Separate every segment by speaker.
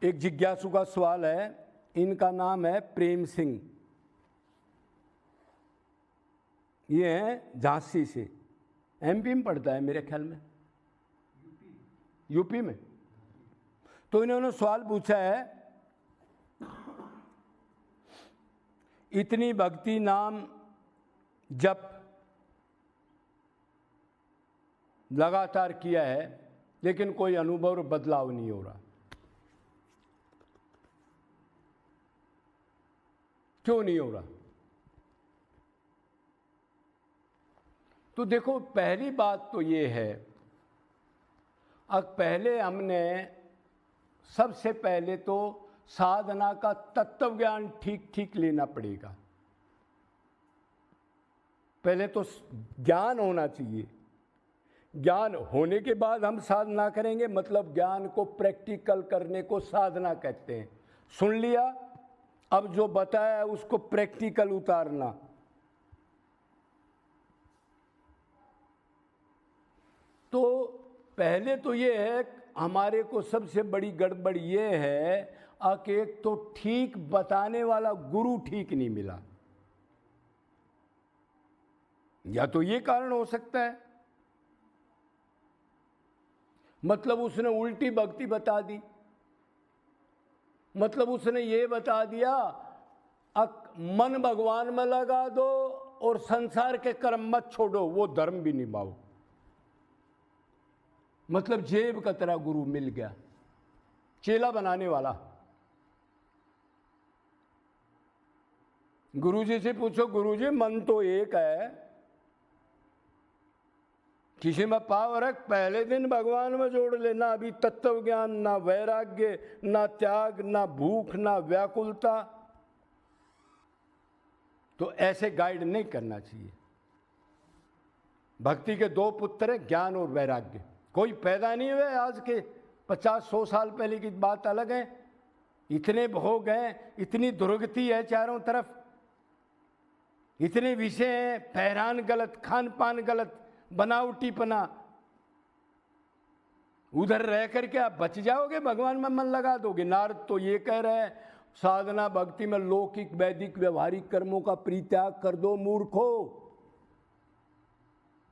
Speaker 1: एक जिज्ञासु का सवाल है, इनका नाम है प्रेम सिंह, ये हैं झांसी से, एमपी में पढ़ता है मेरे ख्याल में, यूपी में। तो इन्होंने सवाल पूछा है, इतनी भक्ति नाम जप लगातार किया है लेकिन कोई अनुभव और बदलाव नहीं हो रहा, क्यों नहीं हो रहा? तो देखो, पहली बात तो ये है, अब पहले हमने सबसे पहले तो साधना का तत्व ज्ञान ठीक ठीक लेना पड़ेगा। पहले तो ज्ञान होना चाहिए, ज्ञान होने के बाद हम साधना करेंगे, मतलब ज्ञान को प्रैक्टिकल करने को साधना कहते हैं। सुन लिया, अब जो बताया उसको प्रैक्टिकल उतारना। तो पहले तो ये है, हमारे को सबसे बड़ी गड़बड़ ये है कि एक तो ठीक बताने वाला गुरु ठीक नहीं मिला, या तो ये कारण हो सकता है, मतलब उसने उल्टी भक्ति बता दी, मतलब उसने ये बता दिया मन भगवान में लगा दो और संसार के कर्म मत छोड़ो, वो धर्म भी निभाओ। मतलब जेब का तरह गुरु मिल गया, चेला बनाने वाला। गुरुजी से पूछो, गुरुजी मन तो एक है, किसी में पावर है, पहले दिन भगवान में जोड़ लेना। अभी तत्व ज्ञान, ना वैराग्य, ना त्याग, ना भूख, ना व्याकुलता, तो ऐसे गाइड नहीं करना चाहिए। भक्ति के दो पुत्र हैं, ज्ञान और वैराग्य। कोई पैदा नहीं हुए आज के 50-100 साल पहले की बात अलग है। इतने भोग हैं, इतनी दुर्गति है चारों तरफ, इतने विषय हैं, पहरान गलत, खान पान गलत, बनावटीपना। उधर रह करके आप बच जाओगे, भगवान में मन लगा दोगे। नारद तो ये कह रहे हैं, साधना भक्ति में लौकिक वैदिक व्यवहारिक कर्मों का परित्याग कर दो मूर्खो।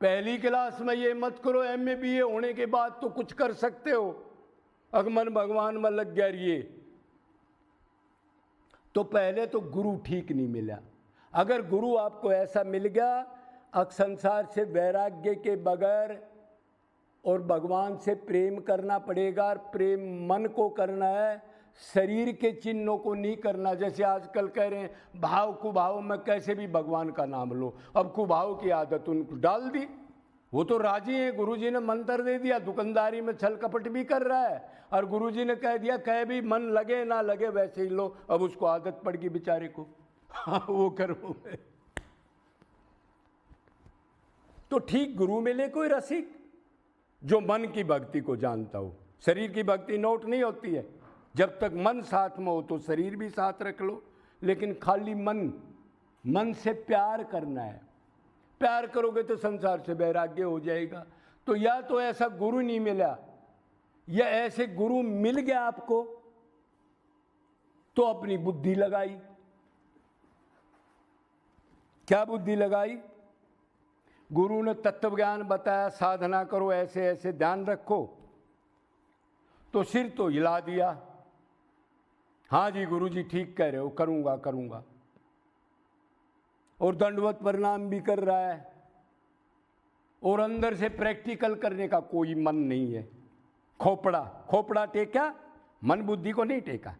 Speaker 1: पहली क्लास में ये मत करो, एमए बीए होने के बाद तो कुछ कर सकते हो, अगर मन भगवान में लग गया ये। तो पहले तो गुरु ठीक नहीं मिला। अगर गुरु आपको ऐसा मिल गया, अब संसार से वैराग्य के बगैर और भगवान से प्रेम करना पड़ेगा, और प्रेम मन को करना है, शरीर के चिन्हों को नहीं करना। जैसे आजकल कह रहे हैं भाव कुभाव में कैसे भी भगवान का नाम लो, अब कुभाव की आदत उनको डाल दी, वो तो राजी है। गुरुजी ने मंत्र दे दिया, दुकानदारी में छल कपट भी कर रहा है, और गुरुजी ने कह दिया कह भी मन लगे ना लगे वैसे ही लो। अब उसको आदत पड़ गई बेचारे को, हाँ वो करो। तो ठीक गुरु मिले कोई रसिक जो मन की भक्ति को जानता हो। शरीर की भक्ति नोट नहीं होती है, जब तक मन साथ में हो तो शरीर भी साथ रख लो, लेकिन खाली मन से प्यार करना है। प्यार करोगे तो संसार से वैराग्य हो जाएगा। तो या तो ऐसा गुरु नहीं मिला, या ऐसे गुरु मिल गया आपको तो अपनी बुद्धि लगाई। क्या बुद्धि लगाई? गुरु ने तत्व ज्ञान बताया, साधना करो, ऐसे ऐसे ध्यान रखो, तो सिर तो हिला दिया, हाँ जी गुरु जी ठीक कह रहे हो, करूंगा करूंगा, और दंडवत प्रणाम भी कर रहा है, और अंदर से प्रैक्टिकल करने का कोई मन नहीं है। खोपड़ा टेका, मन बुद्धि को नहीं टेका।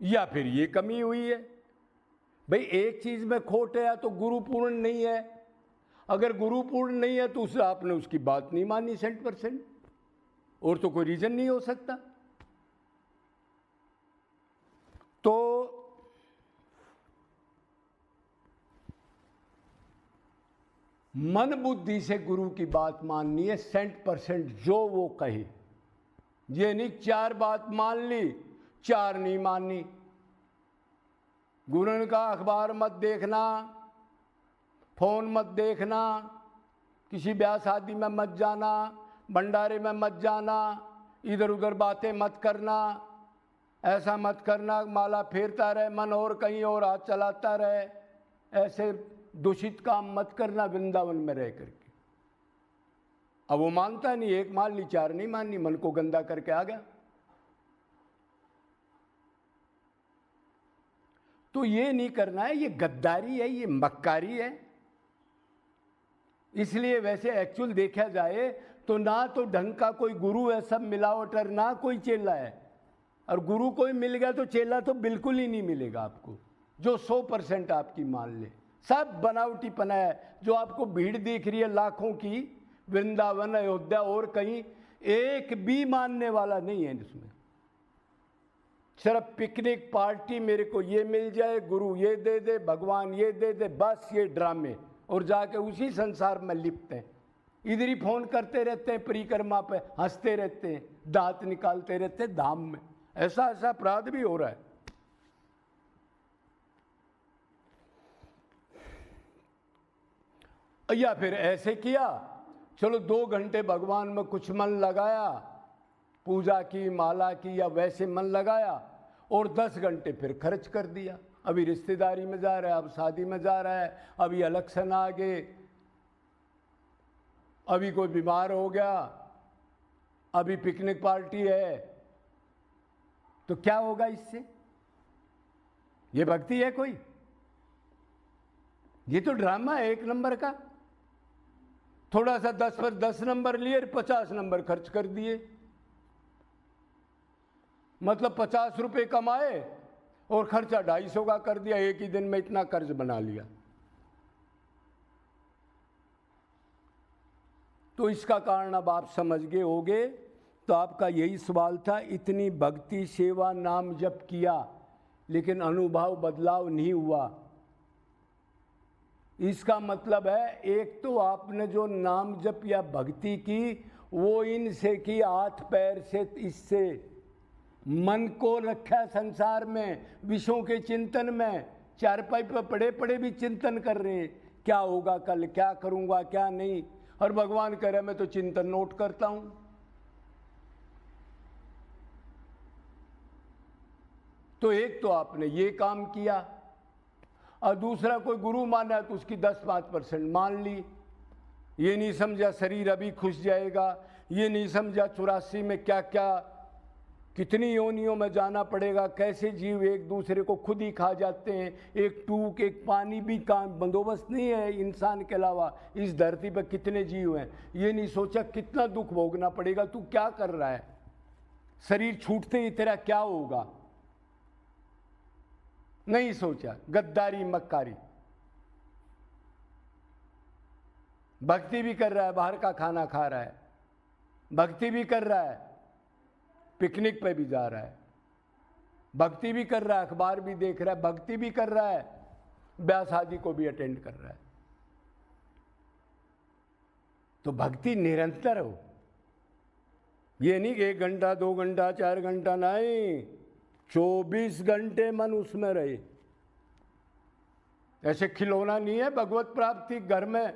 Speaker 1: या फिर ये कमी हुई है, भाई एक चीज में खोट है, तो गुरु पूर्ण नहीं है। अगर गुरु पूर्ण नहीं है तो उसे आपने उसकी बात नहीं मानी 100%, और तो कोई रीजन नहीं हो सकता। तो मन बुद्धि से गुरु की बात माननी है 100%, जो वो कहे। ये नहीं 4 बात मान ली, 4 नहीं माननी। गुरु ने कहा अखबार मत देखना, फोन मत देखना, किसी ब्याह शादी में मत जाना, भंडारे में मत जाना, इधर उधर बातें मत करना, ऐसा मत करना, माला फेरता रहे मन और कहीं और हाथ चलाता रहे, ऐसे दूषित काम मत करना वृंदावन में रह करके। अब वो मानता नहीं, एक मान ली, चार नहीं माननी, मन को गंदा करके आ गया। तो ये नहीं करना है, ये गद्दारी है, ये मक्कारी है। इसलिए वैसे एक्चुअल देखा जाए तो ना तो ढंग का कोई गुरु है, सब मिलावटर, ना कोई चेला है। और गुरु कोई मिल गया तो चेला तो बिल्कुल ही नहीं मिलेगा आपको, जो 100% आपकी मान ले। सब बनावटीपना है। जो आपको भीड़ दिख रही है लाखों की, वृंदावन, अयोध्या और कहीं, एक भी मानने वाला नहीं है इसमें। सिर्फ पिकनिक पार्टी, मेरे को ये मिल जाए, गुरु ये दे दे, भगवान ये दे दे, बस ये ड्रामे, और जाके उसी संसार में लिप्त हैं। इधर ही फोन करते रहते हैं, परिक्रमा पे हंसते रहते हैं, दांत निकालते रहते हैं धाम में। ऐसा ऐसा अपराध भी हो रहा है। या फिर ऐसे किया, चलो 2 घंटे भगवान में कुछ मन लगाया, पूजा की, माला की, या वैसे मन लगाया, और 10 घंटे फिर खर्च कर दिया। अभी रिश्तेदारी में जा रहा है, अब शादी में जा रहा है, अभी इलेक्शन आ गए, अभी कोई बीमार हो गया, अभी पिकनिक पार्टी है, तो क्या होगा इससे? ये भक्ति है कोई? ये तो ड्रामा है एक नंबर का। थोड़ा सा 10 पर 10 नंबर लिए, 50 नंबर खर्च कर दिए। मतलब 50 रुपए कमाए और खर्चा 250 का कर दिया। एक ही दिन में इतना कर्ज बना लिया। तो इसका कारण अब आप समझ गए होंगे। तो आपका यही सवाल था, इतनी भक्ति, सेवा, नाम जप किया, लेकिन अनुभव बदलाव नहीं हुआ। इसका मतलब है, एक तो आपने जो नाम जप या भक्ति की, वो इनसे की, हाथ पैर से, इससे मन को रखा संसार में, विषयों के चिंतन में, चारपाई पर पड़े पड़े भी चिंतन कर रहे हैं, क्या होगा कल, क्या करूंगा, क्या नहीं। और भगवान कह रहे मैं तो चिंतन नोट करता हूं। तो एक तो आपने ये काम किया, और दूसरा कोई गुरु माना तो उसकी 10-5% मान ली। ये नहीं समझा शरीर अभी खुश जाएगा, ये नहीं समझा 84 में क्या क्या, कितनी योनियों में जाना पड़ेगा, कैसे जीव एक दूसरे को खुद ही खा जाते हैं। एक टूक, एक पानी भी का बंदोबस्त नहीं है इंसान के अलावा, इस धरती पर कितने जीव हैं। ये नहीं सोचा कितना दुख भोगना पड़ेगा। तू क्या कर रहा है? शरीर छूटते ही तेरा क्या होगा? नहीं सोचा। गद्दारी, मक्कारी। भक्ति भी कर रहा है, बाहर का खाना खा रहा है, भक्ति भी कर रहा है, पिकनिक पे भी जा रहा है, भक्ति भी कर रहा है, अखबार भी देख रहा है, भक्ति भी कर रहा है, ब्याह शादी को भी अटेंड कर रहा है। तो भक्ति निरंतर हो। ये नहीं कि 1 घंटा, 2 घंटा, 4 घंटा, नहीं, 24 घंटे मन उसमें रहे। ऐसे खिलौना नहीं है भगवत प्राप्ति। घर में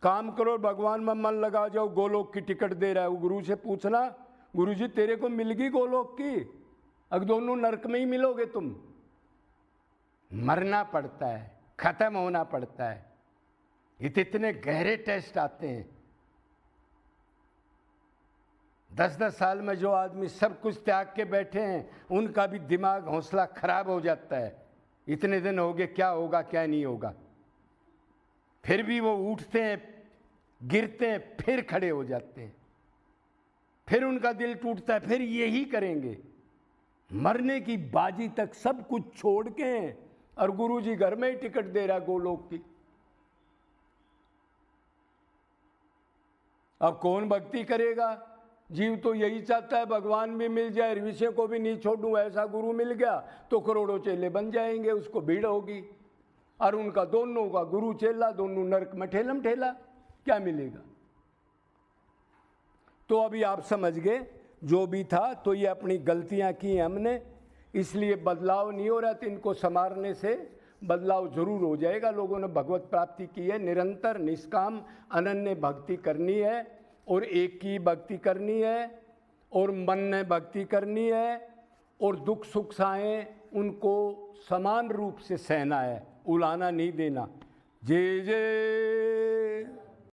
Speaker 1: काम करो, भगवान में मन लगा जाओ, गोलोक की टिकट दे रहा है, वो गुरु से पूछना, गुरु जी तेरे को मिल गई गोलोक की? अगर दोनों नरक में ही मिलोगे तुम। मरना पड़ता है, खत्म होना पड़ता है। इतने गहरे टेस्ट आते हैं। 10-10 साल में जो आदमी सब कुछ त्याग के बैठे हैं, उनका भी दिमाग, हौसला खराब हो जाता है। इतने दिन हो गए, क्या होगा क्या नहीं होगा। फिर भी वो उठते हैं, गिरते हैं, फिर खड़े हो जाते हैं, फिर उनका दिल टूटता है, फिर यही करेंगे। मरने की बाजी तक सब कुछ छोड़ के, और गुरुजी घर में ही टिकट दे रहा गोलोक की। अब कौन भक्ति करेगा? जीव तो यही चाहता है भगवान भी मिल जाए, विषय को भी नहीं छोड़ूं। ऐसा गुरु मिल गया तो करोड़ों चेले बन जाएंगे, उसको भीड़ होगी। और उनका दोनों का गुरु चेला दोनों नरक में ठेलम ठेला, क्या मिलेगा? तो अभी आप समझ गए जो भी था। तो ये अपनी गलतियां की हमने, इसलिए बदलाव नहीं हो रहा। तो इनको संवारने से बदलाव जरूर हो जाएगा। लोगों ने भगवत प्राप्ति की है, निरंतर निष्काम अनन्य भक्ति करनी है। और एक की भक्ति करनी है और मन ने भक्ति करनी है और दुख सुख आए उनको समान रूप से सहना है, उलाना नहीं देना। जय जय